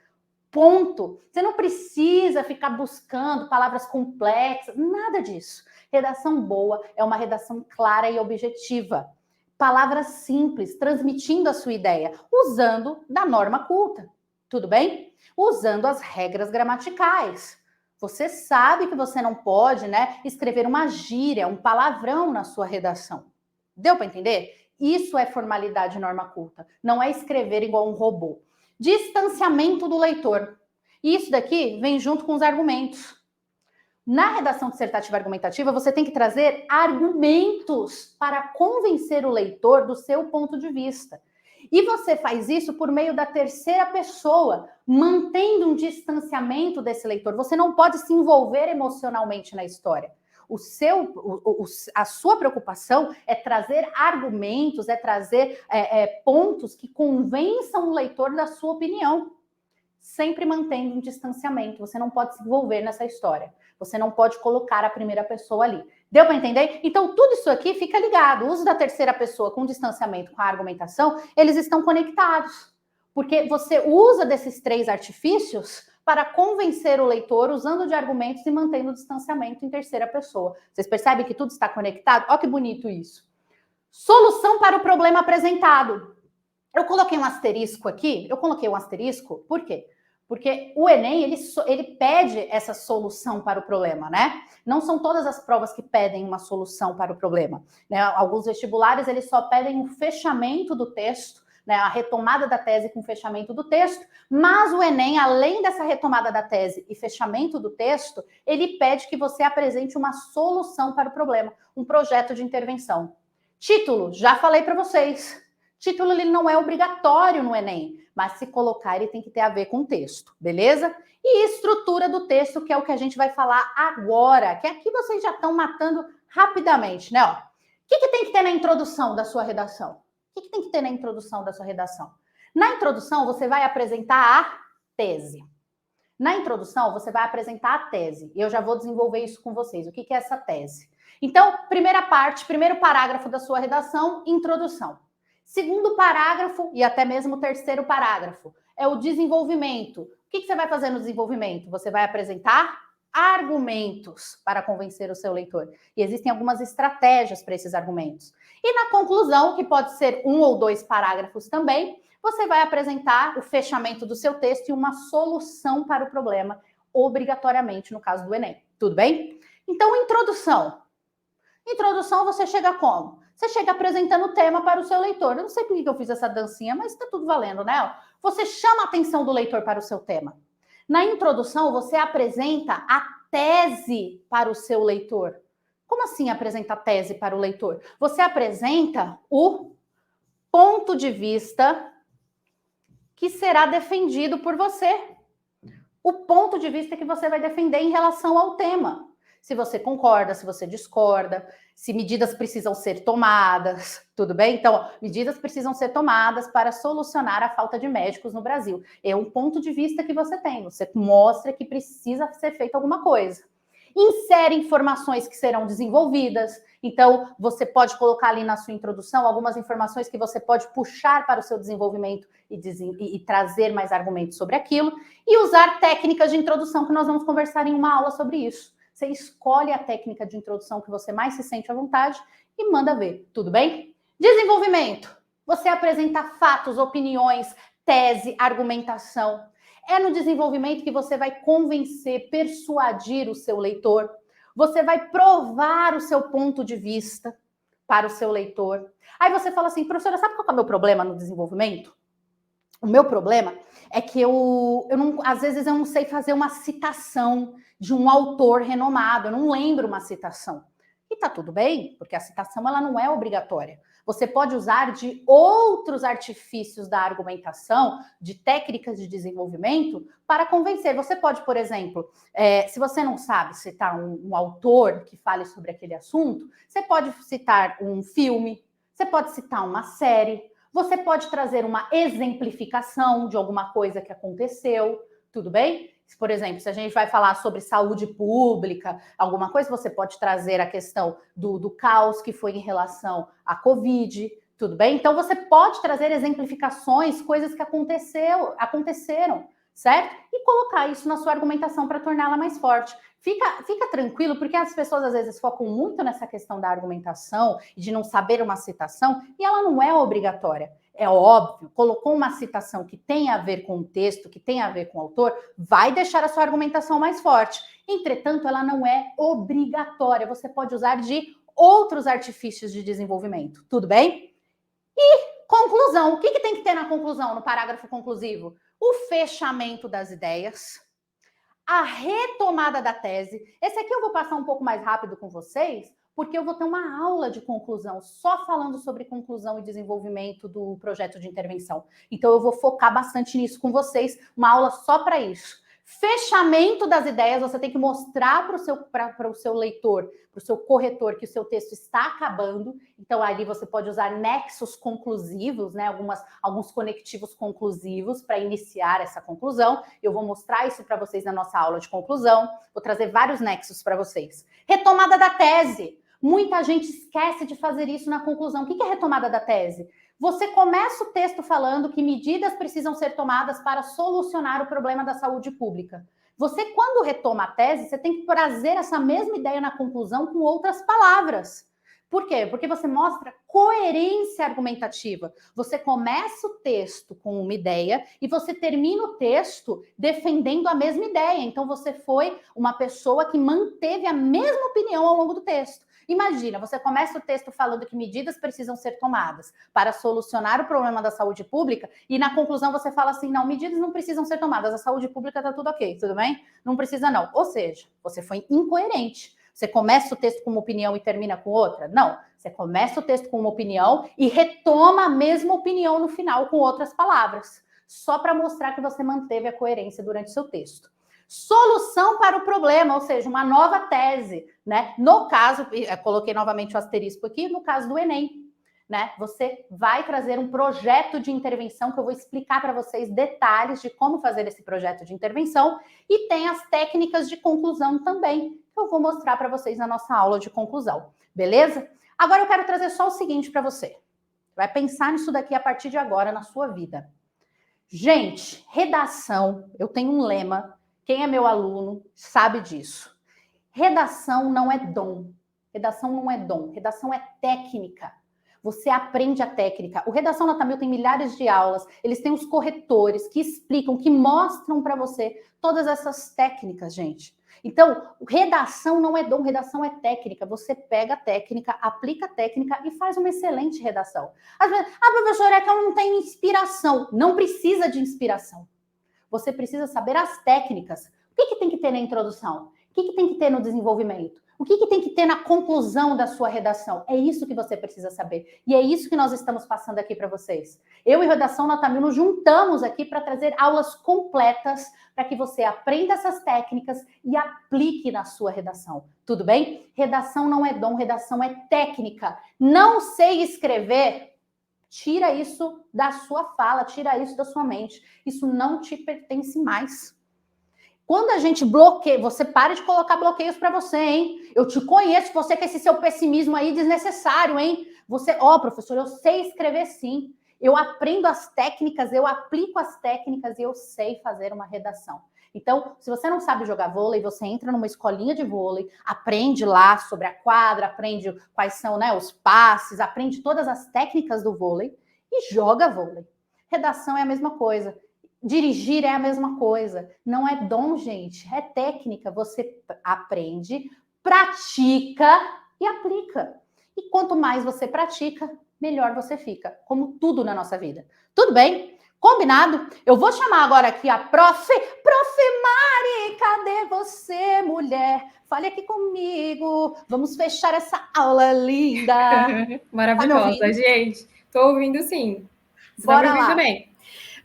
Ponto. Você não precisa ficar buscando palavras complexas, nada disso. Redação boa é uma redação clara e objetiva. Palavras simples, transmitindo a sua ideia, usando da norma culta. Tudo bem? Usando as regras gramaticais. Você sabe que você não pode, né, escrever uma gíria, um palavrão na sua redação. Deu para entender? Isso é formalidade e norma culta. Não é escrever igual um robô. Distanciamento do leitor. E isso daqui vem junto com os argumentos. Na redação dissertativa argumentativa, você tem que trazer argumentos para convencer o leitor do seu ponto de vista. E você faz isso por meio da terceira pessoa, mantendo um distanciamento desse leitor. Você não pode se envolver emocionalmente na história. A sua preocupação é trazer argumentos, é trazer pontos que convençam o leitor da sua opinião. Sempre mantendo um distanciamento. Você não pode se envolver nessa história. Você não pode colocar a primeira pessoa ali. Deu para entender? Então, tudo isso aqui fica ligado. O uso da terceira pessoa com distanciamento, com a argumentação, eles estão conectados. Porque você usa desses três artifícios para convencer o leitor usando de argumentos e mantendo o distanciamento em terceira pessoa. Vocês percebem que tudo está conectado? Olha que bonito isso. Solução para o problema apresentado. Eu coloquei um asterisco aqui. Por quê? Porque o Enem, ele pede essa solução para o problema, né? Não são todas as provas que pedem uma solução para o problema, né? Alguns vestibulares, eles só pedem um fechamento do texto, né? A retomada da tese com fechamento do texto, mas o Enem, além dessa retomada da tese e fechamento do texto, ele pede que você apresente uma solução para o problema, um projeto de intervenção. Título, já falei para vocês. Título, ele não é obrigatório no Enem, mas se colocar, ele tem que ter a ver com o texto, beleza? E estrutura do texto, que é o que a gente vai falar agora, que aqui vocês já estão matando rapidamente, né? Ó, o que tem que ter na introdução da sua redação? O que tem que ter na introdução da sua redação? Na introdução, você vai apresentar a tese. Na introdução, você vai apresentar a tese, e eu já vou desenvolver isso com vocês. O que é essa tese? Então, primeira parte, primeiro parágrafo da sua redação, introdução. Segundo parágrafo, e até mesmo terceiro parágrafo, é o desenvolvimento. O que você vai fazer no desenvolvimento? Você vai apresentar argumentos para convencer o seu leitor. E existem algumas estratégias para esses argumentos. E na conclusão, que pode ser 1 ou 2 parágrafos também, você vai apresentar o fechamento do seu texto e uma solução para o problema, obrigatoriamente no caso do Enem. Tudo bem? Então, introdução. Introdução você chega como? Você chega apresentando o tema para o seu leitor. Eu não sei por que eu fiz essa dancinha, mas está tudo valendo, né? Você chama a atenção do leitor para o seu tema. Na introdução, você apresenta a tese para o seu leitor. Como assim apresenta a tese para o leitor? Você apresenta o ponto de vista que será defendido por você. O ponto de vista que você vai defender em relação ao tema. Se você concorda, se você discorda, se medidas precisam ser tomadas, tudo bem? Então, medidas precisam ser tomadas para solucionar a falta de médicos no Brasil. É um ponto de vista que você tem, você mostra que precisa ser feita alguma coisa. Insere informações que serão desenvolvidas, então você pode colocar ali na sua introdução algumas informações que você pode puxar para o seu desenvolvimento e trazer mais argumentos sobre aquilo, e usar técnicas de introdução, que nós vamos conversar em uma aula sobre isso. Você escolhe a técnica de introdução que você mais se sente à vontade e manda ver, tudo bem? Desenvolvimento. Você apresenta fatos, opiniões, tese, argumentação. É no desenvolvimento que você vai convencer, persuadir o seu leitor. Você vai provar o seu ponto de vista para o seu leitor. Aí você fala assim, professora, sabe qual é o meu problema no desenvolvimento? O meu problema é que às vezes eu não sei fazer uma citação de um autor renomado, eu não lembro uma citação. E tá tudo bem, porque a citação ela não é obrigatória. Você pode usar de outros artifícios da argumentação, de técnicas de desenvolvimento, para convencer. Você pode, por exemplo, se você não sabe citar um autor que fale sobre aquele assunto, você pode citar um filme, você pode citar uma série, você pode trazer uma exemplificação de alguma coisa que aconteceu, tudo bem? Por exemplo, se a gente vai falar sobre saúde pública, alguma coisa, você pode trazer a questão do caos que foi em relação à Covid, tudo bem? Então, você pode trazer exemplificações, coisas que aconteceram, certo? E colocar isso na sua argumentação para torná-la mais forte. Fica tranquilo, porque as pessoas às vezes focam muito nessa questão da argumentação e de não saber uma citação, e ela não é obrigatória. É óbvio, colocou uma citação que tem a ver com o texto, que tem a ver com o autor, vai deixar a sua argumentação mais forte. Entretanto, ela não é obrigatória. Você pode usar de outros artifícios de desenvolvimento. Tudo bem? E conclusão. O que tem que ter na conclusão, no parágrafo conclusivo? O fechamento das ideias, a retomada da tese. Esse aqui eu vou passar um pouco mais rápido com vocês, porque eu vou ter uma aula de conclusão, só falando sobre conclusão e desenvolvimento do projeto de intervenção. Então, eu vou focar bastante nisso com vocês, uma aula só para isso. Fechamento das ideias, você tem que mostrar para o seu leitor, para o seu corretor, que o seu texto está acabando. Então, ali você pode usar nexos conclusivos, né? Alguns conectivos conclusivos para iniciar essa conclusão. Eu vou mostrar isso para vocês na nossa aula de conclusão. Vou trazer vários nexos para vocês. Retomada da tese. Muita gente esquece de fazer isso na conclusão. O que é retomada da tese? Você começa o texto falando que medidas precisam ser tomadas para solucionar o problema da saúde pública. Você, quando retoma a tese, você tem que trazer essa mesma ideia na conclusão com outras palavras. Por quê? Porque você mostra coerência argumentativa. Você começa o texto com uma ideia e você termina o texto defendendo a mesma ideia. Então, você foi uma pessoa que manteve a mesma opinião ao longo do texto. Imagina, você começa o texto falando que medidas precisam ser tomadas para solucionar o problema da saúde pública e na conclusão você fala assim, não, medidas não precisam ser tomadas, a saúde pública está tudo ok, tudo bem? Não precisa não. Ou seja, você foi incoerente. Você começa o texto com uma opinião e termina com outra? Não. Você começa o texto com uma opinião e retoma a mesma opinião no final com outras palavras, só para mostrar que você manteve a coerência durante o seu texto. Solução para o problema, ou seja, uma nova tese, né? No caso, coloquei novamente o asterisco aqui, no caso do Enem. né? Você vai trazer um projeto de intervenção que eu vou explicar para vocês detalhes de como fazer esse projeto de intervenção e tem as técnicas de conclusão também, que eu vou mostrar para vocês na nossa aula de conclusão, beleza? Agora eu quero trazer só o seguinte para você. Vai pensar nisso daqui a partir de agora na sua vida. Gente, redação, eu tenho um lema, quem é meu aluno sabe disso. Redação não é dom. Redação não é dom, redação é técnica. Você aprende a técnica. O Redação Nota Mil tem milhares de aulas, eles têm os corretores que explicam, que mostram para você todas essas técnicas, gente. Então, redação não é dom, redação é técnica. Você pega a técnica, aplica a técnica e faz uma excelente redação. Às vezes, professora, é que eu não tenho inspiração. Não precisa de inspiração. Você precisa saber as técnicas. O que tem que ter na introdução? O que tem que ter no desenvolvimento? O que tem que ter na conclusão da sua redação? É isso que você precisa saber. E é isso que nós estamos passando aqui para vocês. Eu e Redação Nota Mil nos juntamos aqui para trazer aulas completas para que você aprenda essas técnicas e aplique na sua redação. Tudo bem? Redação não é dom, redação é técnica. Não sei escrever, tira isso da sua fala, tira isso da sua mente. Isso não te pertence mais. Quando a gente bloqueia, você para de colocar bloqueios para você, hein? Eu te conheço, você com esse seu pessimismo aí desnecessário, hein? Você, professor, eu sei escrever sim. Eu aprendo as técnicas, eu aplico as técnicas e eu sei fazer uma redação. Então, se você não sabe jogar vôlei, você entra numa escolinha de vôlei, aprende lá sobre a quadra, aprende quais são, né, os passes, aprende todas as técnicas do vôlei e joga vôlei. Redação é a mesma coisa. Dirigir é a mesma coisa. Não é dom, gente. É técnica. Você aprende, pratica e aplica. E quanto mais você pratica, melhor você fica. Como tudo na nossa vida. Tudo bem? Combinado? Eu vou chamar agora aqui a Prof. Mari, cadê você, mulher? Fale aqui comigo. Vamos fechar essa aula linda. Maravilhosa, Tá gente. Estou ouvindo sim. Você está me ouvindo também?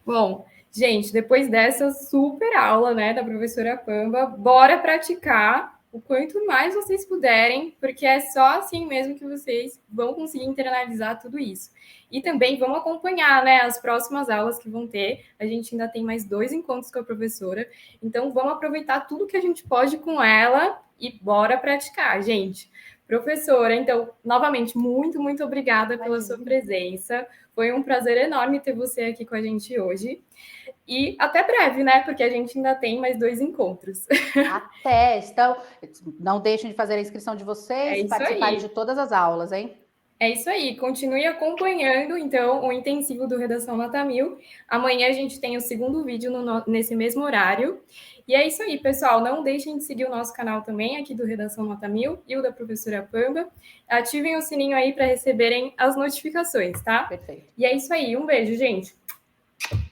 Bom, gente, depois dessa super aula, né, da professora Pamba, bora praticar o quanto mais vocês puderem, porque é só assim mesmo que vocês vão conseguir internalizar tudo isso. E também vamos acompanhar, né, as próximas aulas que vão ter. A gente ainda tem mais 2 encontros com a professora, então vamos aproveitar tudo que a gente pode com ela e bora praticar, gente. Professora, então, novamente, muito, muito obrigada pela sua presença. Foi um prazer enorme ter você aqui com a gente hoje. E até breve, né? Porque a gente ainda tem mais 2 encontros. Até. Então, não deixem de fazer a inscrição de vocês e participarem de todas as aulas, hein? É isso aí. Continue acompanhando, então, o intensivo do Redação Nota Mil. Amanhã a gente tem o segundo vídeo nesse mesmo horário. E é isso aí, pessoal. Não deixem de seguir o nosso canal também, aqui do Redação Nota Mil e o da professora Pamba. Ativem o sininho aí para receberem as notificações, tá? Perfeito. E é isso aí. Um beijo, gente.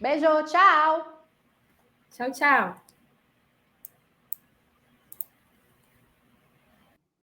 Beijo, tchau! Tchau, tchau.